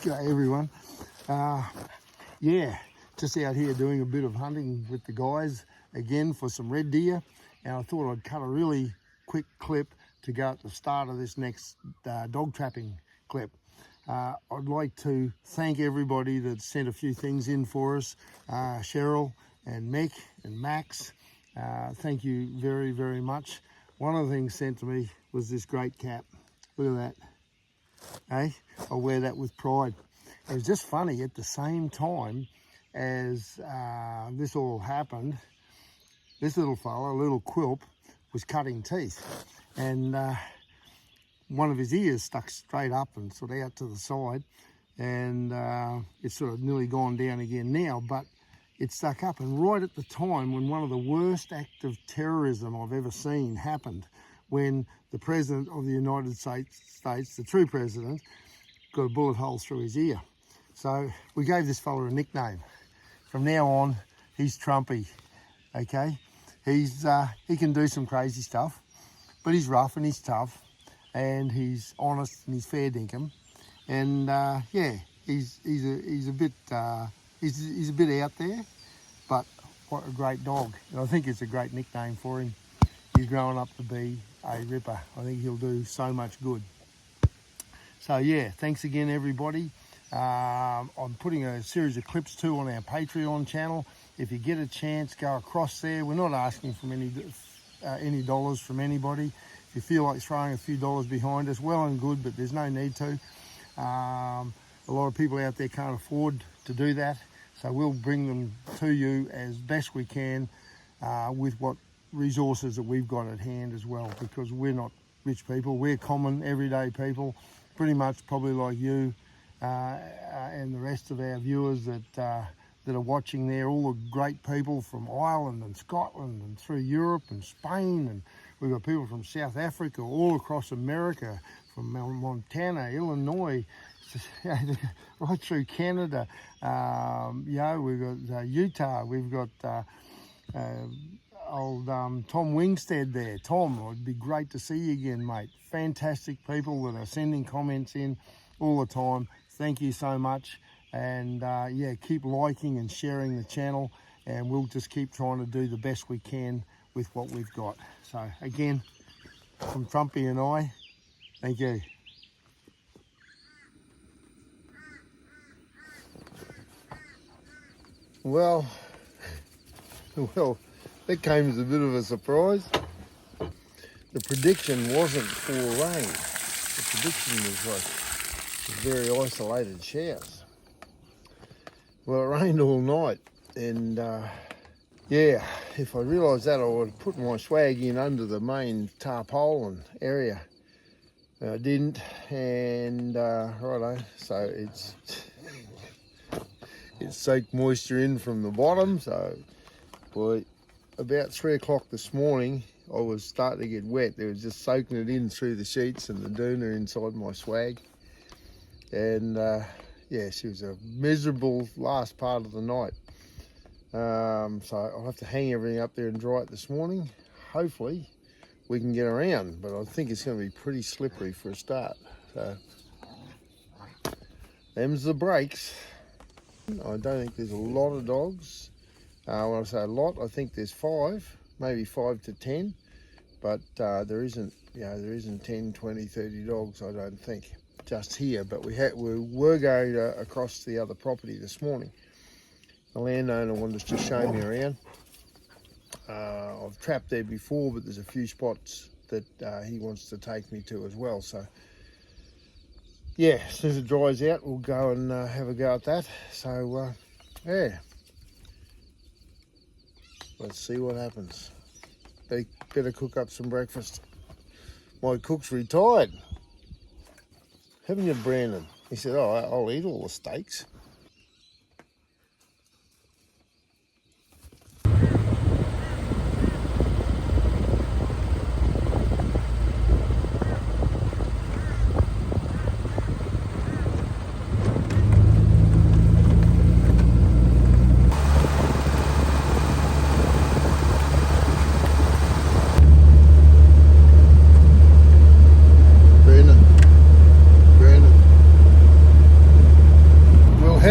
G'day everyone. Yeah, just out here doing a bit of hunting with the guys again for some red deer, and I thought I'd cut a really quick clip to go at the start of this next dog trapping clip. I'd like to thank everybody that sent a few things in for us, Cheryl and Mick and Max. Thank you very, very much. One of the things sent to me was this great cap. Look at that. Hey, I'll wear that with pride. It was just funny, at the same time as this all happened, this little fella, little Quilp, was cutting teeth, and one of his ears stuck straight up and sort of out to the side, and it's sort of nearly gone down again now, but it stuck up. And right at the time when one of the worst acts of terrorism I've ever seen happened, when the President of the United States, the true President, got a bullet hole through his ear. So we gave this fella a nickname. From now on, he's Trumpy, okay? He can do some crazy stuff, but he's rough and he's tough, and he's honest and he's fair dinkum. And yeah, he's a bit out there, but what a great dog. And I think it's a great nickname for him. He's growing up to be a ripper. I think he'll do so much good. So yeah, thanks again everybody. I'm putting a series of clips too on our Patreon channel. If you get a chance, go across there. We're not asking for any dollars from anybody. If you feel like throwing a few dollars behind us, well and good, but there's no need to. A lot of people out there can't afford to do that, so we'll bring them to you as best we can with what resources that we've got at hand as well, because we're not rich people. We're common, everyday people, pretty much probably like you and the rest of our viewers that are watching there. All the great people from Ireland and Scotland and through Europe and Spain, and we've got people from South Africa, all across America, from Montana, Illinois, right through Canada. Yeah, we've got Utah, we've got old Tom Wingstead there. Tom, it'd be great to see you again, mate. Fantastic people that are sending comments in all the time. Thank you so much. And yeah, keep liking and sharing the channel, and we'll just keep trying to do the best we can with what we've got. So again, from Trumpy and I, thank you. Well, that came as a bit of a surprise. The prediction wasn't for rain. The prediction was like very isolated showers. Well, it rained all night, and yeah, if I realised that, I would have put my swag in under the main tarpaulin area. I didn't, and righto, so it soaked moisture in from the bottom. So boy, about 3 o'clock this morning, I was starting to get wet. It was just soaking it in through the sheets and the doona inside my swag. And yeah, she was a miserable last part of the night. So I'll have to hang everything up there and dry it this morning. Hopefully we can get around, but I think it's going to be pretty slippery for a start. So them's the breaks. I don't think there's a lot of dogs. When I say a lot, I think there's 5, maybe 5 to 10, but there isn't, you know, there isn't 10, 20, 30 dogs, I don't think, just here. But we were going across the other property this morning. The landowner wanted to show me around. I've trapped there before, but there's a few spots that he wants to take me to as well. So yeah, as soon as it dries out, we'll go and have a go at that. So yeah, let's see what happens. Better cook up some breakfast. My cook's retired. Haven't you, Brandon? He said, oh, I'll eat all the steaks.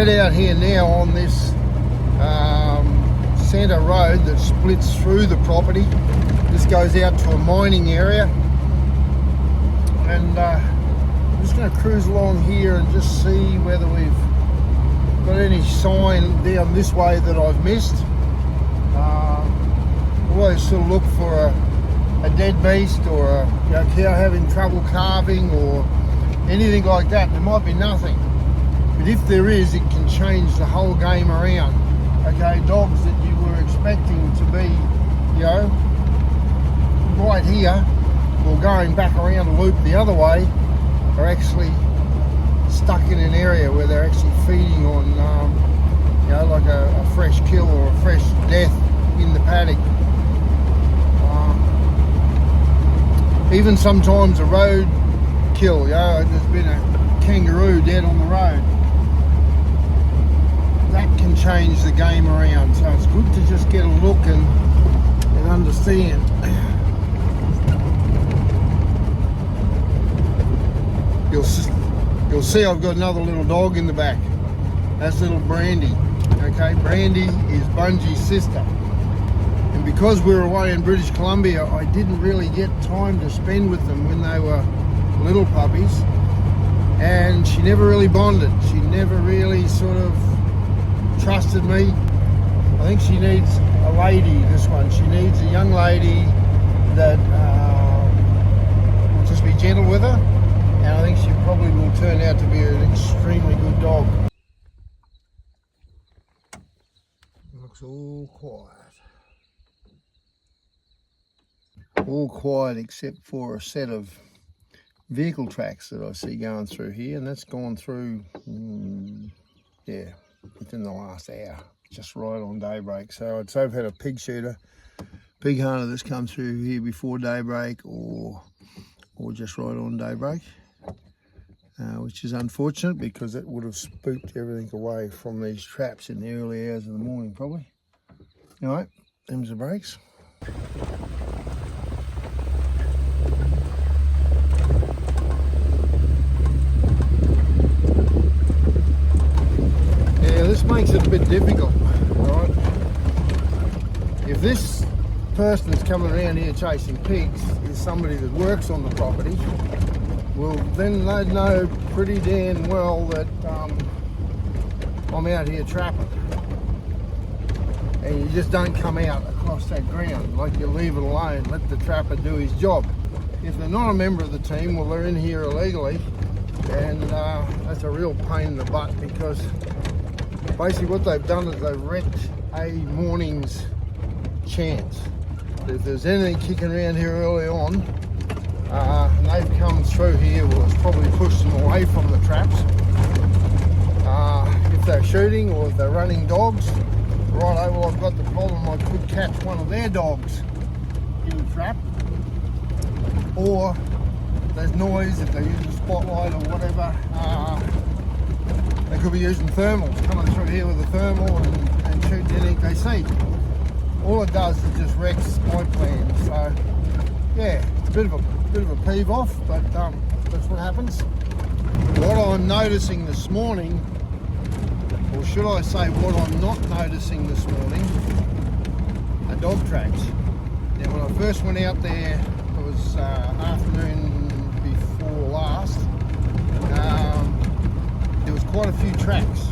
right out here now on this centre road that splits through the property. This goes out to a mining area, and I'm just going to cruise along here and just see whether we've got any sign down this way that I've missed. Always sort of look for a dead beast or a cow having trouble calving or anything like that. There might be nothing, but if there is, it can change the whole game around. Okay, dogs that you were expecting to be, right here or going back around a loop the other way are actually stuck in an area where they're actually feeding on, like a fresh kill or a fresh death in the paddock. Even sometimes a road kill, there's been a kangaroo dead on the road. That can change the game around, so it's good to just get a look and understand. You'll see I've got another little dog in the back. That's little Brandy. Okay, Brandy is Bungie's sister. And because we were away in British Columbia, I didn't really get time to spend with them when they were little puppies. And she never really bonded. She never really sort of trusted me. I think she needs a lady, this one. She needs a young lady that will just be gentle with her. And I think she probably will turn out to be an extremely good dog. It looks all quiet. All quiet except for a set of vehicle tracks that I see going through here, and that's gone through, within the last hour, just right on daybreak. So I'd say I've had a pig shooter, pig hunter that's come through here before daybreak or just right on daybreak. Which is unfortunate because it would have spooked everything away from these traps in the early hours of the morning probably. Anyway, them's the brakes. Yeah, this makes it a bit difficult, right? If this person that's coming around here chasing pigs is somebody that works on the property, well, then they'd know pretty damn well that I'm out here trapping. And you just don't come out across that ground, like you leave it alone, let the trapper do his job. If they're not a member of the team, well, they're in here illegally, and that's a real pain in the butt because basically what they've done is they've wrecked a morning's chance. If there's anything kicking around here early on, and they've come through here, well, it's probably pushed them away from the traps. If they're shooting or if they're running dogs, righto, well, I've got the problem, I could catch one of their dogs in the trap. Or there's noise, if they're using a spotlight or whatever, they could be using thermals, coming through here with a thermal and shooting anything they see. All it does is just wrecks my plan. So yeah, it's a bit of a peeve off, but that's what happens. What I'm noticing this morning, or should I say what I'm not noticing this morning, are dog tracks. Now when I first went out there, it was afternoon before last, there was quite a few tracks,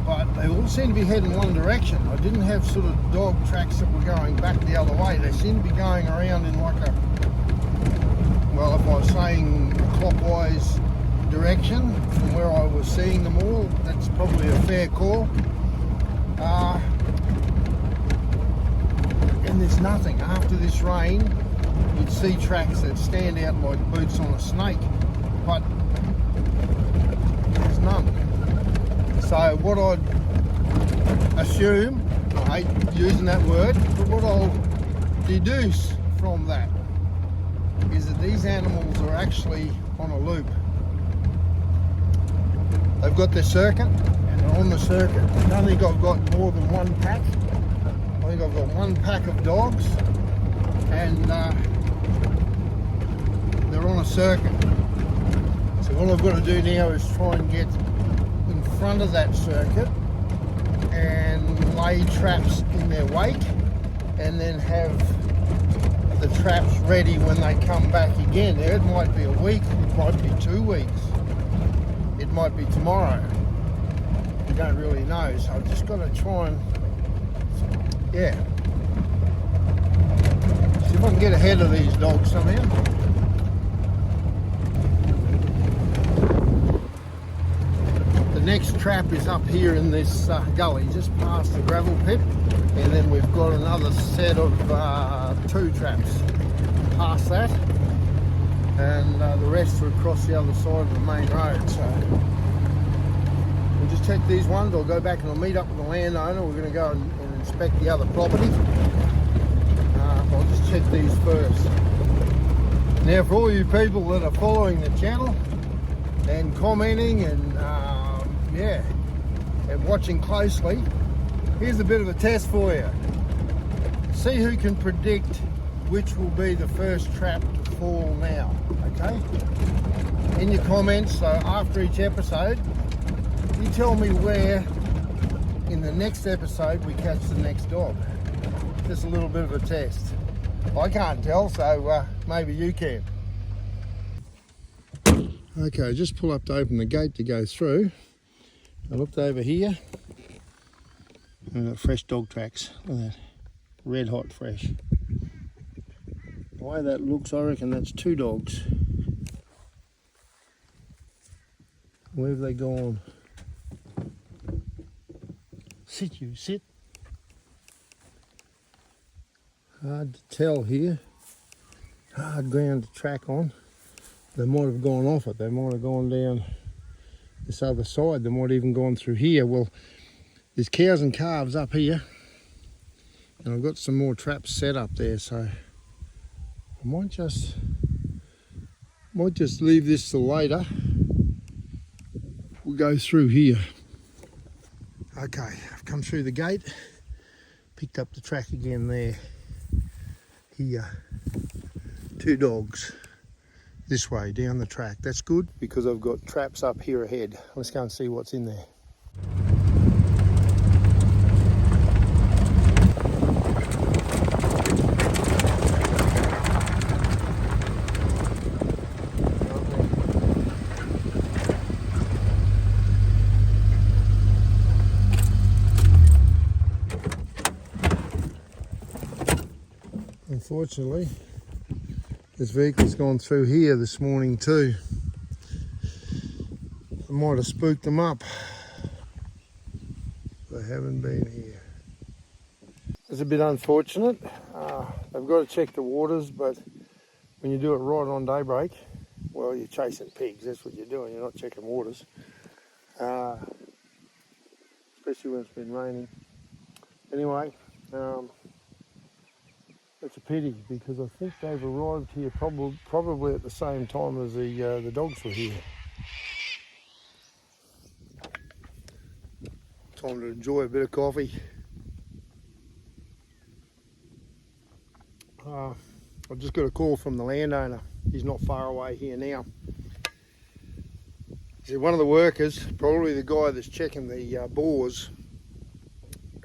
but they all seem to be heading one direction. I didn't have sort of dog tracks that were going back the other way. They seem to be going around in like a, well, if I was saying a clockwise direction from where I was seeing them all, that's probably a fair call. And there's nothing. After this rain, you'd see tracks that stand out like boots on a snake, but there's none. So what I'd assume, I hate using that word, but what I'll deduce from that is that these animals are actually on a loop. They've got their circuit, and they're on the circuit. I don't think I've got more than one pack. I think I've got one pack of dogs, and they're on a circuit. So all I've got to do now is try and get front of that circuit and lay traps in their wake, and then have the traps ready when they come back again. Now, it might be a week, it might be 2 weeks, it might be tomorrow. We don't really know, so I've just got to try and, yeah, see if I can get ahead of these dogs somehow. The next trap is up here in this gully, just past the gravel pit, and then we've got another set of 2 traps past that, and the rest are across the other side of the main road. So we'll just check these ones. I'll go back and I'll meet up with the landowner. We're going to go and inspect the other property. I'll just check these first. Now, for all you people that are following the channel and commenting and yeah, and watching closely, here's a bit of a test for you. See who can predict which will be the first trap to fall now, okay? In your comments, so after each episode, you tell me where in the next episode we catch the next dog. Just a little bit of a test. I can't tell, so maybe you can. Okay, just pull up to open the gate to go through. I looked over here, and got fresh dog tracks. Look at that, red hot fresh. The way that looks, I reckon that's 2 dogs. Where have they gone? Sit, you sit. Hard to tell here. Hard ground to track on. They might have gone off it. They might have gone down this other side. They might have even gone through here. Well, there's cows and calves up here, and I've got some more traps set up there, so I might just leave this till later. We'll go through here. Okay, I've come through the gate, picked up the track again there. Here, 2 dogs this way down the track. That's good because I've got traps up here ahead. Let's go and see what's in there. Unfortunately, this vehicle's gone through here this morning too. I might have spooked them up. They haven't been here. It's a bit unfortunate. They've got to check the waters, but when you do it right on daybreak, well, you're chasing pigs. That's what you're doing. You're not checking waters. Especially when it's been raining. Anyway, it's a pity because I think they've arrived here probably at the same time as the dogs were here. Time to enjoy a bit of coffee. I've just got a call from the landowner. He's not far away here now. He said one of the workers, probably the guy that's checking the bores,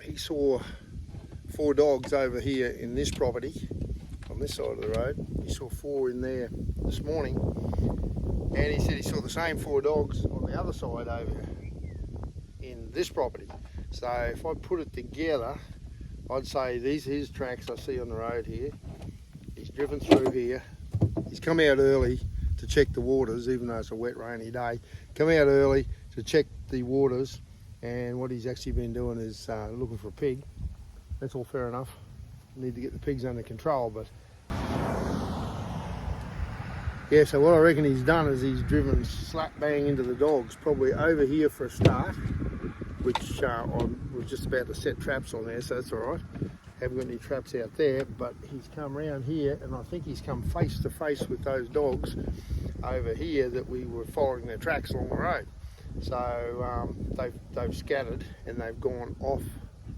he saw 4 dogs over here in this property on this side of the road. He saw 4 in there this morning, and he said he saw the same 4 dogs on the other side over in this property. So if I put it together, I'd say these are his tracks I see on the road here. He's driven through here. He's come out early to check the waters, even though it's a wet, rainy day. Come out early to check the waters, and what he's actually been doing is looking for a pig. That's all fair enough. Need to get the pigs under control, but yeah, so what I reckon he's done is he's driven slap bang into the dogs, probably over here for a start, which I was just about to set traps on there, so that's all right. Haven't got any traps out there, but he's come around here, and I think he's come face to face with those dogs over here that we were following their tracks along the road. So they've scattered and they've gone off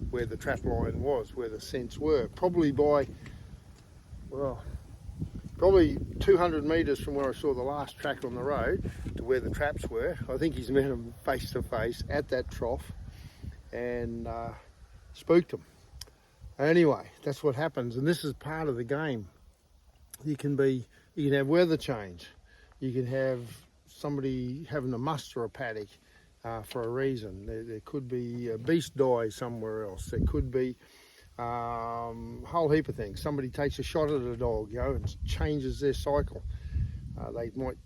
where the trap line was, where the scents were, probably probably 200 metres from where I saw the last track on the road to where the traps were. I think he's met them face to face at that trough and spooked them. Anyway, that's what happens, and this is part of the game. You can have weather change. You can have somebody having to muster a paddock for a reason. There could be a beast die somewhere else. There could be a whole heap of things. Somebody takes a shot at a dog, and changes their cycle. They might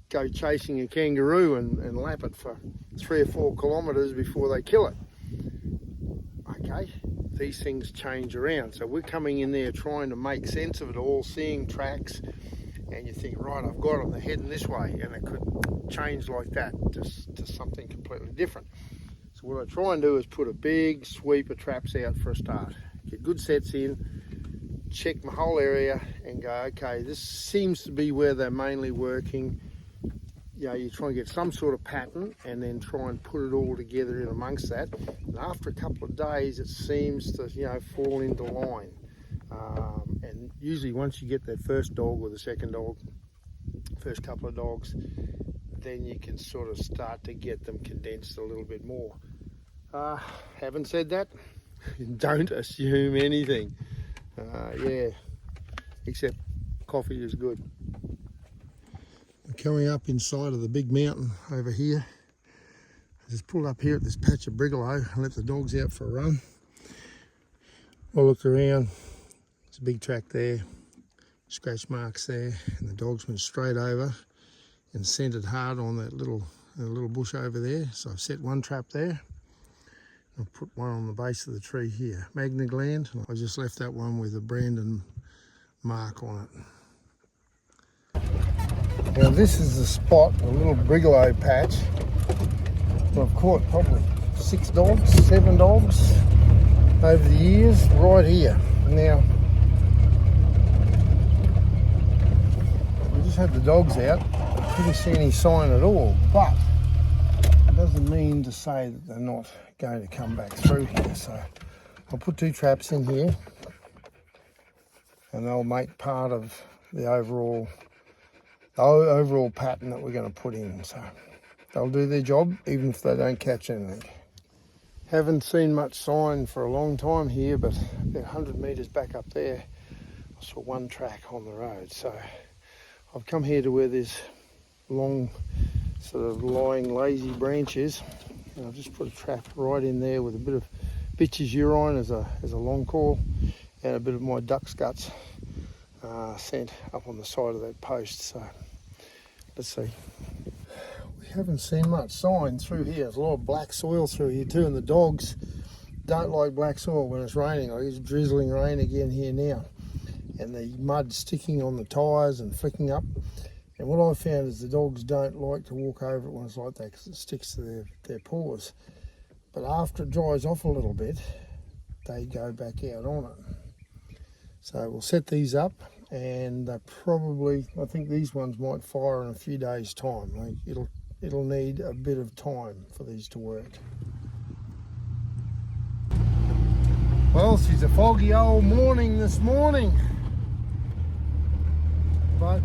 go chasing a kangaroo and lap it for 3 or 4 kilometres before they kill it. Okay, these things change around. So we're coming in there trying to make sense of it all, seeing tracks, and you think, right, I've got them, they're heading this way, and it could change like that to something completely different. So what I try and do is put a big sweep of traps out for a start. Get good sets in, check my whole area and go, okay, this seems to be where they're mainly working. You try and get some sort of pattern and then try and put it all together in amongst that. And after a couple of days, it seems to, fall into line. And usually once you get that first dog or the second dog, first couple of dogs, then you can sort of start to get them condensed a little bit more. Having said that, don't assume anything. Except coffee is good. Coming up inside of the big mountain over here. I just pulled up here at this patch of brigalow and let the dogs out for a run. I looked around, there's a big track there, scratch marks there, and the dogs went straight over and centered hard on that little bush over there. So I've set one trap there. I've put one on the base of the tree here. Magna gland, I just left that one with a Brandon mark on it. Now this is the spot, a little brigalow patch. I've caught probably 6 dogs, 7 dogs over the years, right here. Now, we just had the dogs out. I couldn't see any sign at all, but it doesn't mean to say that they're not going to come back through here. So I'll put 2 traps in here and they'll make part of the overall pattern that we're going to put in. So they'll do their job even if they don't catch anything. Haven't seen much sign for a long time here, but about 100 metres back up there I saw one track on the road. So I've come here to where there's long sort of lying lazy branches, and I've just put a trap right in there with a bit of bitch's urine as a long call and a bit of my duck's guts scent up on the side of that post. So let's see. We haven't seen much sign through here. There's a lot of black soil through here too, and the dogs don't like black soil when it's raining. Like it's drizzling rain again here now, and the mud sticking on the tyres and flicking up. And what I've found is the dogs don't like to walk over it when it's like that because it sticks to their paws. But after it dries off a little bit, they go back out on it. So we'll set these up, and I think these ones might fire in a few days' time. Like it'll need a bit of time for these to work. Well, it's a foggy old morning this morning, but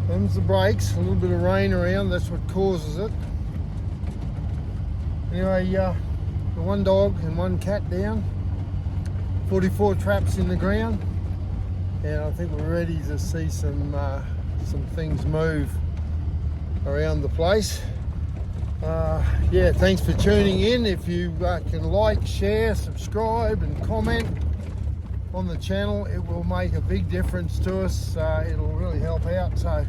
them's the breaks. A little bit of rain around, that's what causes it. Anyway, the 1 dog and 1 cat down, 44 traps in the ground, and I think we're ready to see some things move around the place. Thanks for tuning in. If you can like, share, subscribe and comment on the channel, it will make a big difference to us. It'll really help out. So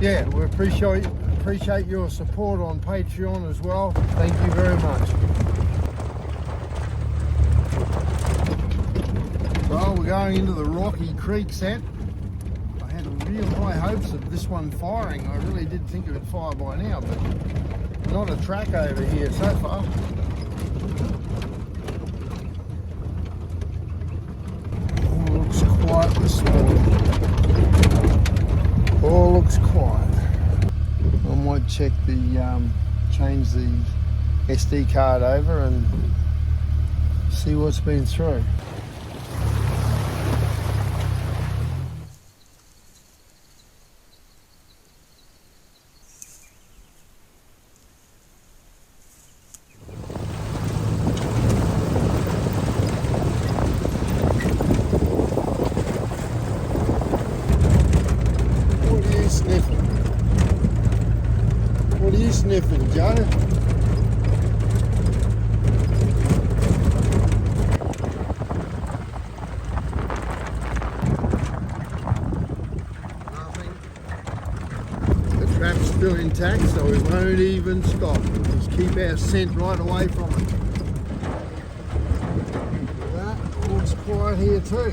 we appreciate your support on Patreon as well. Thank you very much. Well, we're going into the Rocky Creek set. I had real high hopes of this one firing. I really did think it would fire by now, but not a track over here so far. All looks quiet this morning. All looks quiet. I might check change the SD card over and see what's been through. still intact, so we won't even stop. We'll just keep our scent right away from it. That looks quiet here too.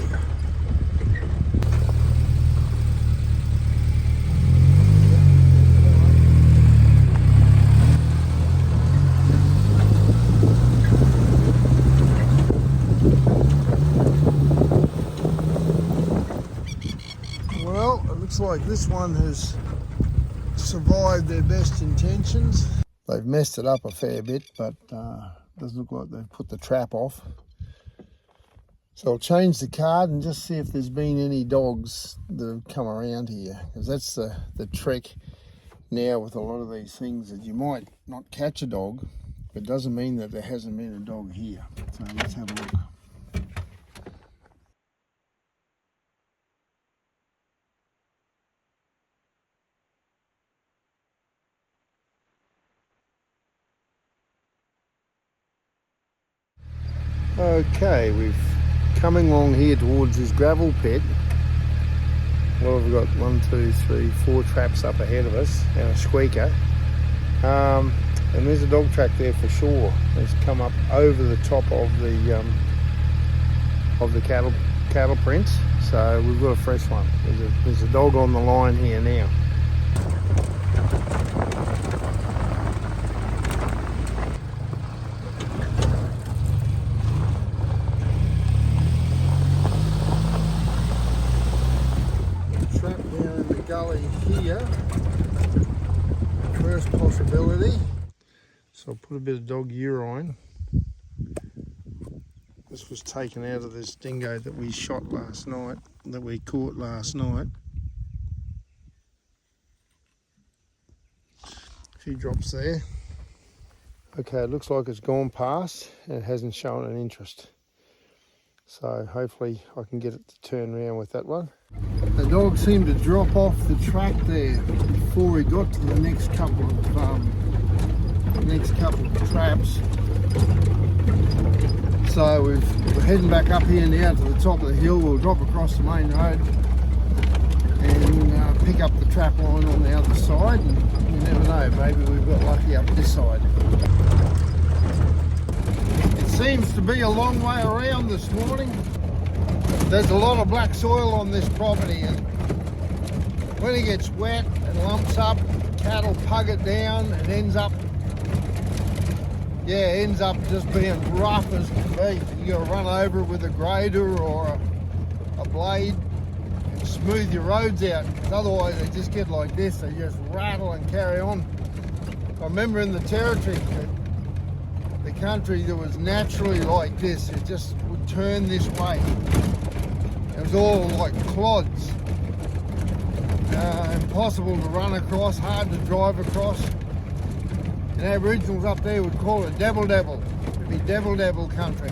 Well, it looks like this one has survived their best intentions. They've messed it up a fair bit, but doesn't look like they've put the trap off. So I'll change the card and just see if there's been any dogs that have come around here, because that's the trick now with a lot of these things, that you might not catch a dog, but it doesn't mean that there hasn't been a dog here. So let's have a look. Okay, we've coming along here towards this gravel pit. Well, we've got 1, 2, 3, 4 traps up ahead of us and a squeaker. And there's a dog track there for sure. It's come up over the top of the cattle prints. So we've got a fresh one. There's a dog on the line here now. Gully here, first possibility. So I'll put a bit of dog urine. This was taken out of this dingo that we shot last night, that we caught last night. A few drops there. Okay, it looks like it's gone past and it hasn't shown an interest. So hopefully I can get it to turn around with that one. The dog seemed to drop off the track there before we got to the next couple of traps. So we're heading back up here now to the top of the hill. We'll drop across the main road and pick up the trap line on the other side. And you never know, maybe we've got lucky up this side. It seems to be a long way around this morning. There's a lot of black soil on this property, and when it gets wet and lumps up, cattle pug it down and ends up just being rough as can be. You got to run over it with a grader or a blade and smooth your roads out, because otherwise they just get like this. They just rattle and carry on. I remember in the territory, the country that was naturally like this, it just would turn this way. It was all like clods. Impossible to run across, hard to drive across. And Aboriginals up there would call it devil. It'd be devil country.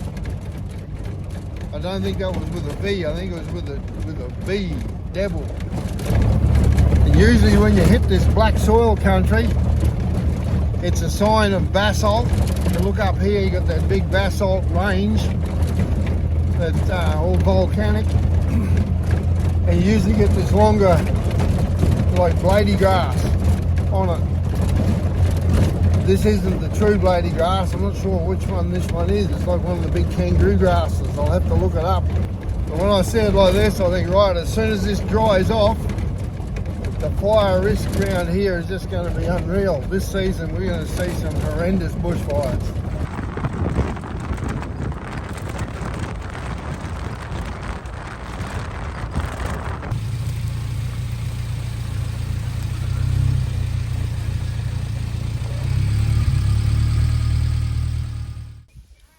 I don't think that was with a V, I think it was with a V, devil. And usually when you hit this black soil country, it's a sign of basalt. You look up here, you got that big basalt range that's all volcanic. And you usually get this longer, like bladey grass on it. This isn't the true bladey grass. I'm not sure which one this one is. It's like one of the big kangaroo grasses. I'll have to look it up. But when I see it like this, I think, right, as soon as this dries off, the fire risk around here is just going to be unreal. This season we're going to see some horrendous bushfires.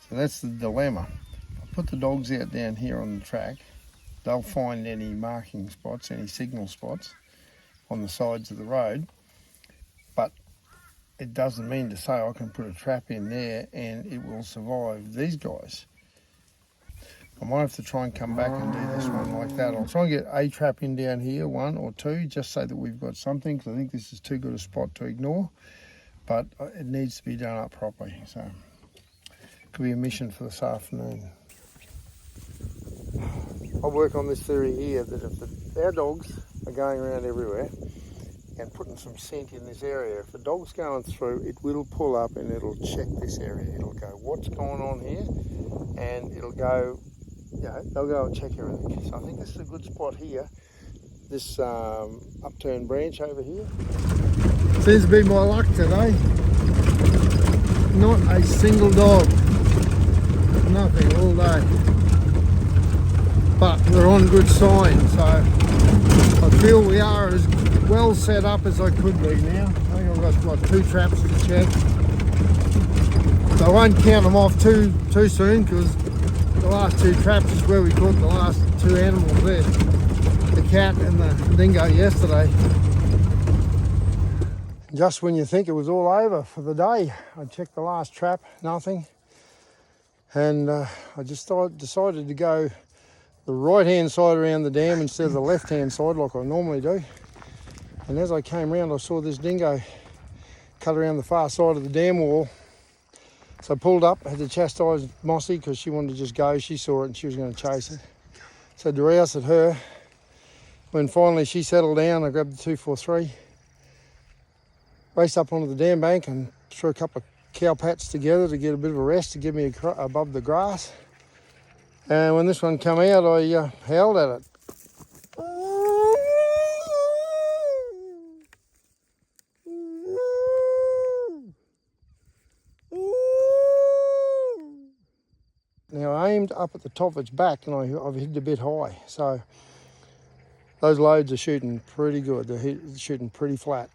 So that's the dilemma. I put the dogs out down here on the track. They'll find any marking spots, any signal spots on the sides of the road, but it doesn't mean to say I can put a trap in there and it will survive these guys. I might have to try and come back and do this one like that. I'll try and get a trap in down here, 1 or 2, just so that we've got something, because I think this is too good a spot to ignore, but it needs to be done up properly. So could be a mission for this afternoon. I work on this theory here that if our dogs are going around everywhere and putting some scent in this area. If a dog's going through, it will pull up and it'll check this area. It'll go, what's going on here? And it'll go, you know, they'll go and check everything. So I think this is a good spot here. This upturned branch over here. Seems to be my luck today. Not a single dog. Nothing all day. But we're on good sign, so I feel we are as well set up as I could be now. I think I've got like 2 traps to check. So I won't count them off too soon, because the last 2 traps is where we caught the last 2 animals there. The cat and the dingo yesterday. Just when you think it was all over for the day, I checked the last trap, nothing. And I just decided to go the right-hand side around the dam instead of the left-hand side like I normally do. And as I came round, I saw this dingo cut around the far side of the dam wall. So I pulled up, had to chastise Mossy because she wanted to just go. She saw it and she was going to chase it. So I roused at her. When finally she settled down, I grabbed the 243, raced up onto the dam bank and threw a couple of cow pats together to get a bit of a rest, to give me above the grass. And when this one came out, I howled at it. Now I aimed up at the top of its back and I've hit it a bit high. So those loads are shooting pretty good. They're shooting pretty flat.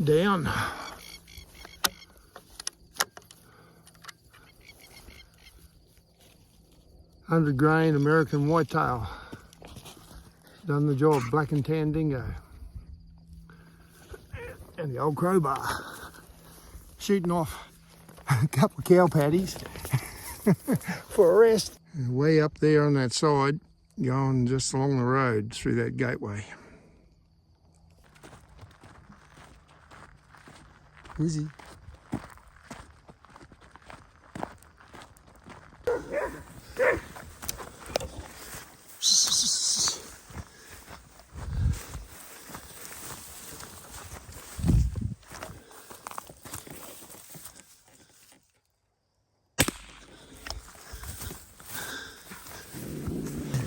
Down. $100 American whitetail. Done the job, black and tan dingo. And the old crowbar. Shooting off a couple of cow patties for a rest. And way up there on that side, going just along the road through that gateway. Who's he?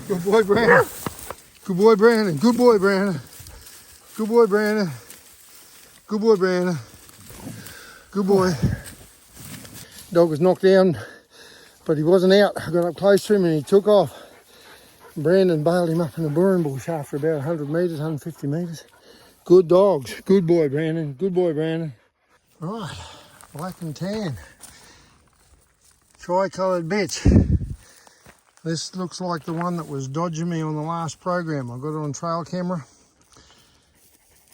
Good boy, Brandon. Good boy, Brandon. Good boy, Brandon. Good boy, Brandon. Good boy, Brandon. Good boy. Dog was knocked down, but he wasn't out. I got up close to him and he took off. Brandon bailed him up in a burn bush after about 100 metres, 150 metres. Good dogs. Good boy, Brandon. Good boy, Brandon. Right, black and tan. Tri-coloured bitch. This looks like the one that was dodging me on the last program. I got it on trail camera.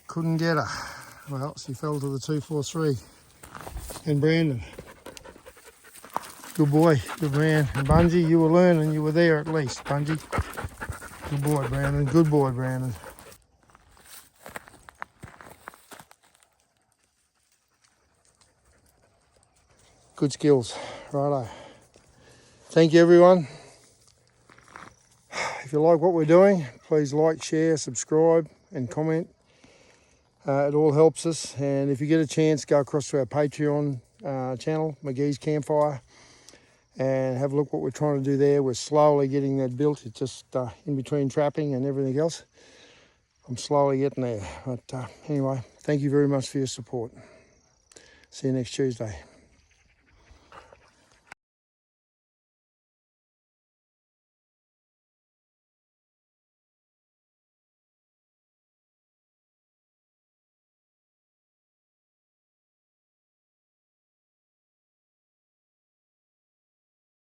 Couldn't get her. Well, she fell to the 243. And Brandon. Good boy, good man. And Bungie, you were learning, you were there at least, Bungie. Good boy, Brandon. Good boy, Brandon. Good skills. Righto. Thank you, everyone. If you like what we're doing, please like, share, subscribe and comment. It all helps us. And if you get a chance, go across to our Patreon channel, McGhee's Campfire, and have a look what we're trying to do there. We're slowly getting that built. It's just in between trapping and everything else. I'm slowly getting there. But anyway, thank you very much for your support. See you next Tuesday.